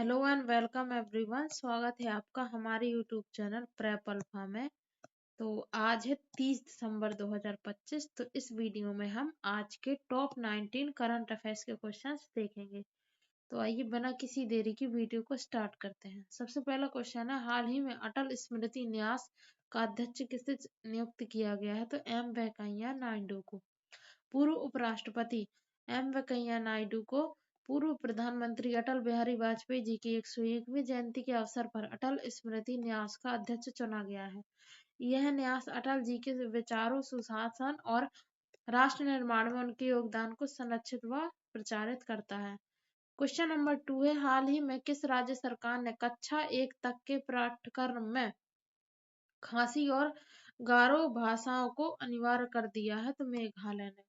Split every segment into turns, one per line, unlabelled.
Hello and welcome everyone. स्वागत है आपका हमारे यूट्यूब चैनल प्रेप अल्फा में। तो आज है 30 दिसंबर 2025। तो इस वीडियो में हम आज के टॉप 19 करंट अफेयर्स के क्वेश्चंस देखेंगे। तो आइए बिना किसी देरी की वीडियो को स्टार्ट करते हैं। सबसे पहला क्वेश्चन है, हाल ही में अटल स्मृति न्यास का अध्यक्ष किसे नियुक्त किया गया है? तो एम वेंकैया नायडू को। पूर्व उपराष्ट्रपति एम वेंकैया नायडू को पूर्व प्रधानमंत्री अटल बिहारी वाजपेयी जी की 101वीं जयंती के अवसर पर अटल स्मृति न्यास का अध्यक्ष चुना गया है। यह न्यास अटल जी के विचारों, सुशासन और राष्ट्र निर्माण में उनके योगदान को संरक्षित व प्रचारित करता है। क्वेश्चन नंबर 2 है, हाल ही में किस राज्य सरकार ने कक्षा 1 तक के पाठ्यक्रम में खासी और गारो भाषाओं को अनिवार्य कर दिया है? तो मेघालय ने।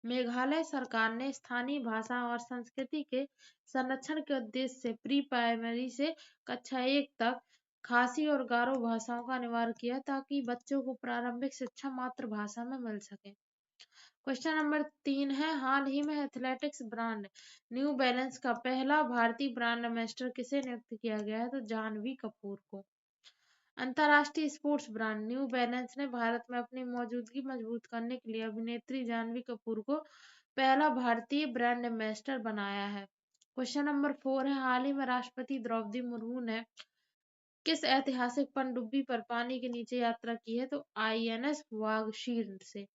मेघालय सरकार ने स्थानीय भाषा और संस्कृति के संरक्षण के उद्देश्य से प्री प्राइमरी से कक्षा 1 तक खासी और गारो भाषाओं का अनिवार्य किया ताकि बच्चों को प्रारंभिक शिक्षा मातृभाषा में मिल सके। क्वेश्चन नंबर 3 है, हाल ही में एथलेटिक्स ब्रांड न्यू बैलेंस का पहला भारतीय ब्रांड एम्बेसडर किसे नियुक्त किया गया है? तो जानवी कपूर को। अंतर्राष्ट्रीय स्पोर्ट्स ब्रांड न्यू बैलेंस ने भारत में अपनी मौजूदगी मजबूत करने के लिए अभिनेत्री जानवी कपूर को पहला भारतीय ब्रांड एम्बेसडर बनाया है। क्वेश्चन नंबर 4 है, हाल ही में राष्ट्रपति द्रौपदी मुर्मू ने किस ऐतिहासिक पनडुब्बी पर पानी के नीचे यात्रा की है? तो आईएनएस वागशीर से।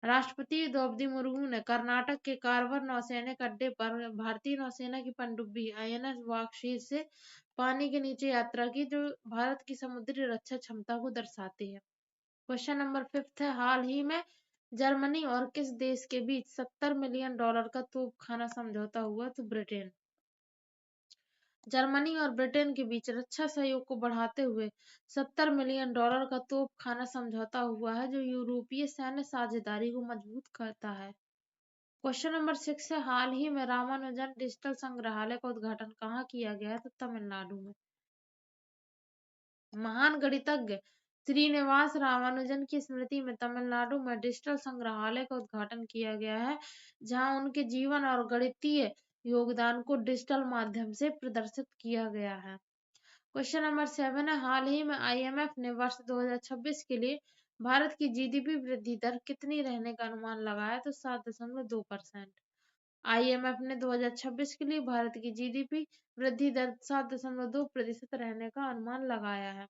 राष्ट्रपति द्रौपदी मुर्मू ने कर्नाटक के कारवार नौसैनिक अड्डे पर भारतीय नौसेना की पनडुब्बी आईएनएस वागशीर से पानी के नीचे यात्रा की, जो भारत की समुद्री रक्षा क्षमता को दर्शाती है। क्वेश्चन नंबर 5 है, हाल ही में जर्मनी और किस देश के बीच $70 मिलियन का तोपखाना समझौता हुआ? तो ब्रिटेन। जर्मनी और ब्रिटेन के बीच रक्षा सहयोग को बढ़ाते हुए $70 मिलियन का तोपखाना समझौता हुआ है, जो यूरोपीय सैन्य साझेदारी को मजबूत करता है। क्वेश्चन नंबर 6 है, हाल ही में रामानुजन डिजिटल संग्रहालय का उद्घाटन कहाँ किया गया है? तो तमिलनाडु में। महान गणितज्ञ श्रीनिवास रामानुजन की स्मृति में तमिलनाडु में डिजिटल संग्रहालय का उद्घाटन किया गया है, जहां उनके जीवन और गणितीय योगदान को डिजिटल माध्यम से प्रदर्शित किया गया है। क्वेश्चन नंबर 7 है, हाल ही में आईएमएफ ने वर्ष 2026 के लिए भारत की जीडीपी वृद्धि दर कितनी रहने का अनुमान लगाया? तो 7.2%। आईएमएफ ने 2026 के लिए भारत की जीडीपी वृद्धि दर 7.2% रहने का अनुमान लगाया है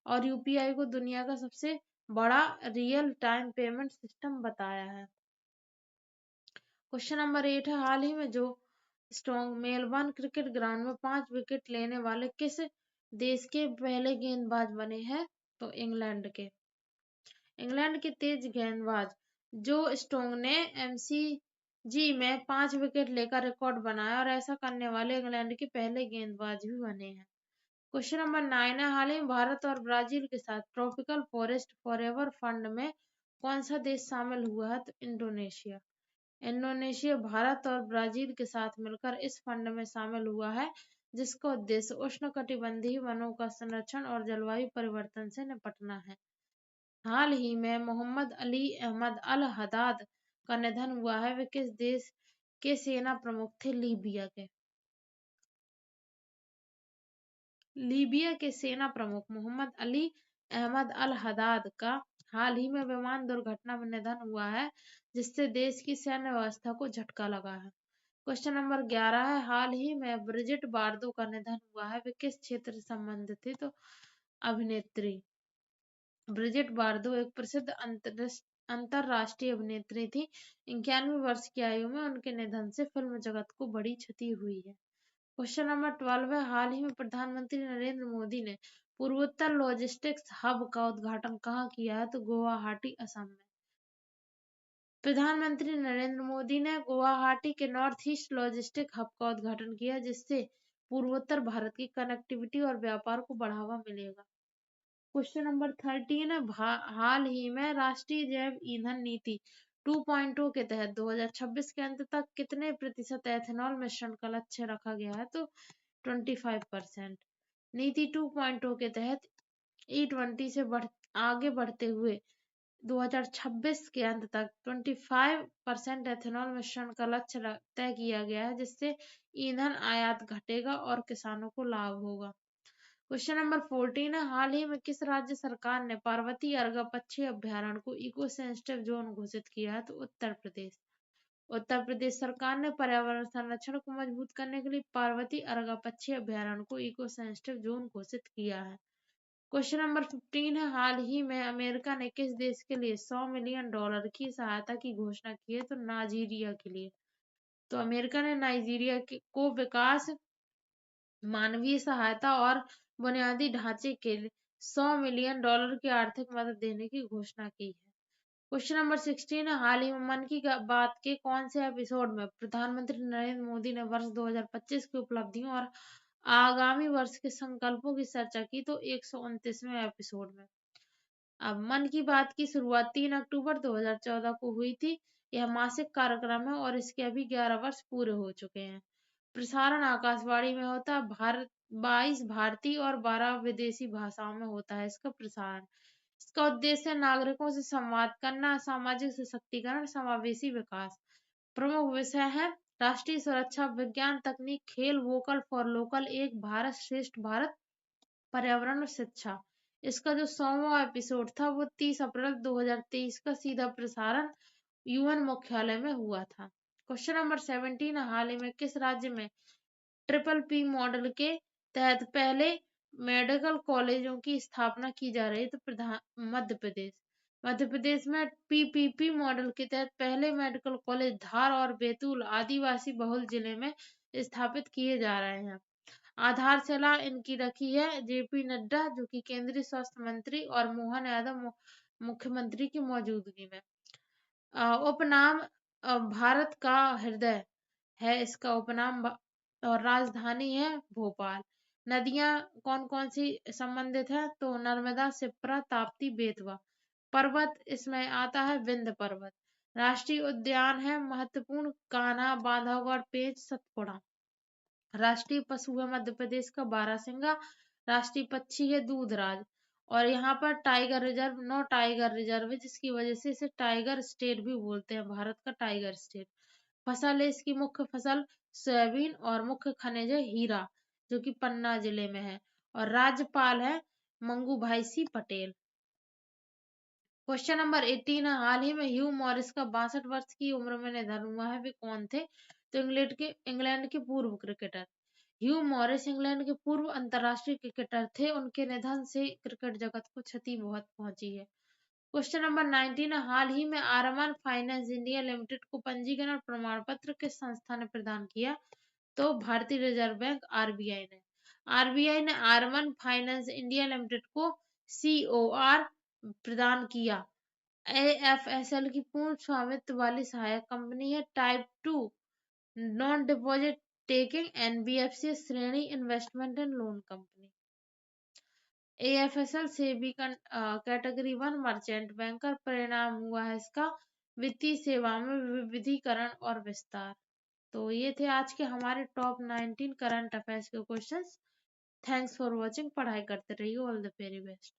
और यूपीआई को दुनिया का सबसे बड़ा रियल टाइम पेमेंट सिस्टम बताया है। क्वेश्चन नंबर 8 है, हाल ही में जो स्ट्रॉन्ग मेलबर्न क्रिकेट ग्राउंड में 5 विकेट लेने वाले किस देश के पहले गेंदबाज बने हैं? तो इंग्लैंड के तेज गेंदबाज जो स्टोंग ने एमसीजी में 5 विकेट लेकर रिकॉर्ड बनाया और ऐसा करने वाले इंग्लैंड के पहले गेंदबाज भी बने हैं। क्वेश्चन नंबर 9 है, हाल ही में भारत और ब्राजील के साथ ट्रॉपिकल फॉरेस्ट फॉरएवर फंड में कौन सा देश शामिल हुआ है? तो इंडोनेशिया। इंडोनेशिया भारत और ब्राजील के साथ मिलकर इस फंड में शामिल हुआ है, जिसका उद्देश्य उष्णकटिबंधीय वनों का संरक्षण और जलवायु परिवर्तन से निपटना है। हाल ही में मोहम्मद अली अहमद अल हदाद का निधन हुआ है। वे किस देश के सेना प्रमुख थे? लीबिया के सेना प्रमुख मोहम्मद अली अहमद अल हदाद का हाल ही में विमान दुर्घटना में निधन हुआ है, जिससे देश की सैन्य व्यवस्था को झटका लगा है। क्वेश्चन नंबर 11 है, हाल ही में ब्रिजिट बार्दो का निधन हुआ है। वे किस क्षेत्र से संबंधित थे? तो अभिनेत्री। ब्रिजिट बार्दो एक प्रसिद्ध अंतरराष्ट्रीय अभिनेत्री थी। 91 वर्ष की आयु में उनके निधन से फिल्म जगत को बड़ी क्षति हुई है। क्वेश्चन नंबर 12 है, हाल ही में प्रधानमंत्री नरेंद्र मोदी ने पूर्वोत्तर लॉजिस्टिक्स हब का उद्घाटन कहाँ किया है? तो गुवाहाटी, असम में। प्रधानमंत्री नरेंद्र मोदी ने गुवाहाटी के नॉर्थ ईस्ट लॉजिस्टिक हब का उद्घाटन किया, जिससे पूर्वोत्तर भारत की कनेक्टिविटी और व्यापार को बढ़ावा मिलेगा। क्वेश्चन नंबर 13 है, हाल ही में राष्ट्रीय जैव ईंधन नीति 2.0 के तहत 2026 के अंत तक कितने प्रतिशत एथेनॉल मिश्रण का लक्ष्य रखा गया है? तो 25%। नीति 2.0 के तहत E20 से आगे बढ़ते हुए 2026 के अंत तक 25% एथेनॉल मिश्रण का लक्ष्य तय किया गया है, जिससे ईंधन आयात घटेगा और किसानों को लाभ होगा। क्वेश्चन नंबर 14 है, हाल ही में किस राज्य सरकार ने पार्वती अर्गा पक्षी अभयारण्य को इको सेंसिटिव जोन घोषित किया है? तो उत्तर प्रदेश। उत्तर प्रदेश सरकार ने पर्यावरण संरक्षण को मजबूत करने के लिए पार्वती अर्गा पक्षी अभयारण्य को इको सेंसिटिव जोन घोषित किया है। क्वेश्चन नंबर 15 है, हाल ही में अमेरिका ने किस देश के लिए $100 मिलियन की सहायता की घोषणा की है? तो नाइजीरिया के लिए। तो अमेरिका ने नाइजीरिया को विकास, मानवीय सहायता और बुनियादी ढांचे के लिए $100 मिलियन की आर्थिक मदद देने की घोषणा की है। क्वेश्चन नंबर 16 है, हाल ही में मन की बात के कौन से एपिसोड में प्रधानमंत्री नरेंद्र मोदी ने वर्ष 2025 की उपलब्धियों और आगामी वर्ष के संकल्पों की चर्चा की? तो 129वें एपिसोड में। अब मन की बात की शुरुआत 3 अक्टूबर 2014 को हुई थी। यह मासिक कार्यक्रम है और इसके अभी 11 वर्ष पूरे हो चुके हैं। प्रसारण आकाशवाणी में होता है। 22 भारतीय और 12 विदेशी भाषाओं में होता है इसका प्रसारण। इसका उद्देश्य नागरिकों से संवाद करना, सामाजिक सशक्तिकरण, समावेशी विकास। प्रमुख विषय है राष्ट्रीय सुरक्षा, विज्ञान, तकनीक, खेल, वोकल फॉर लोकल, एक भारत श्रेष्ठ भारत, पर्यावरण और शिक्षा। इसका जो 100वां एपिसोड था वो 30 अप्रैल 2023 का सीधा प्रसारण यूएन मुख्यालय में हुआ था। क्वेश्चन नंबर 17, हाल ही में किस राज्य में PPP मॉडल के तहत पहले मेडिकल कॉलेजों की स्थापना की जा रही है? तो मध्य प्रदेश। मध्य प्रदेश में PPP मॉडल के तहत पहले मेडिकल कॉलेज धार और बैतूल आदिवासी बहुल जिले में स्थापित किए जा रहे हैं। आधारशिला इनकी रखी है JP नड्डा, जो कि केंद्रीय स्वास्थ्य मंत्री, और मोहन यादव मुख्यमंत्री की मौजूदगी में। उपनाम भारत का हृदय है इसका उपनाम, और राजधानी है भोपाल। नदियां कौन कौन सी संबंधित है? तो नर्मदा, शिप्रा, ताप्ती, बेतवा। पर्वत इसमें आता है विंध्य पर्वत। राष्ट्रीय उद्यान है महत्वपूर्ण कान्हा, बांधवगढ़, पेंच, सतपुड़ा। राष्ट्रीय पशु है मध्य प्रदेश का बारहसिंगा। राष्ट्रीय पक्षी है दूधराज। और यहाँ पर tiger reserve, no tiger reserve है, जिसकी वजह से इसे टाइगर स्टेट भी बोलते हैं, भारत का टाइगर स्टेट। फसल है इसकी मुख्य फसल सोयाबीन, और मुख्य खनिज है हीरा, जो कि पन्ना जिले में है। और राज्यपाल है मंगू भाई सी पटेल। क्वेश्चन नंबर 18 है, हाल ही में ह्यू मॉरिस का 62 वर्ष की उम्र में निधन हुआ है। वे कौन थे? तो इंग्लैंड के पूर्व क्रिकेटर ह्यू मॉरिस इंग्लैंड के पूर्व अंतरराष्ट्रीय क्रिकेटर थे। उनके निधन से क्रिकेट जगत को क्षति बहुत पहुंची है। क्वेश्चन नंबर 19 है, हाल ही में आरमान फाइनेंस इंडिया लिमिटेड को पंजीकरण प्रमाण पत्र किस संस्था ने प्रदान किया? तो भारतीय रिजर्व बैंक RBI ने। RBI ने आरमान फाइनेंस इंडिया लिमिटेड को COR प्रदान किया। AFSL की पूर्ण स्वामित्व वाली सहायक कंपनी है। Type 2 non deposit taking NBFC श्रेणी investment and loan company. AFSL से भी कैटेगरी 1 मर्चेंट बैंकर। परिणाम हुआ है इसका वित्तीय सेवा में विविधीकरण और विस्तार। तो ये थे आज के हमारे टॉप 19 करंट अफेयर्स के क्वेश्चंस। Thanks for watching. पढ़ाई करते रहिए। All the very best.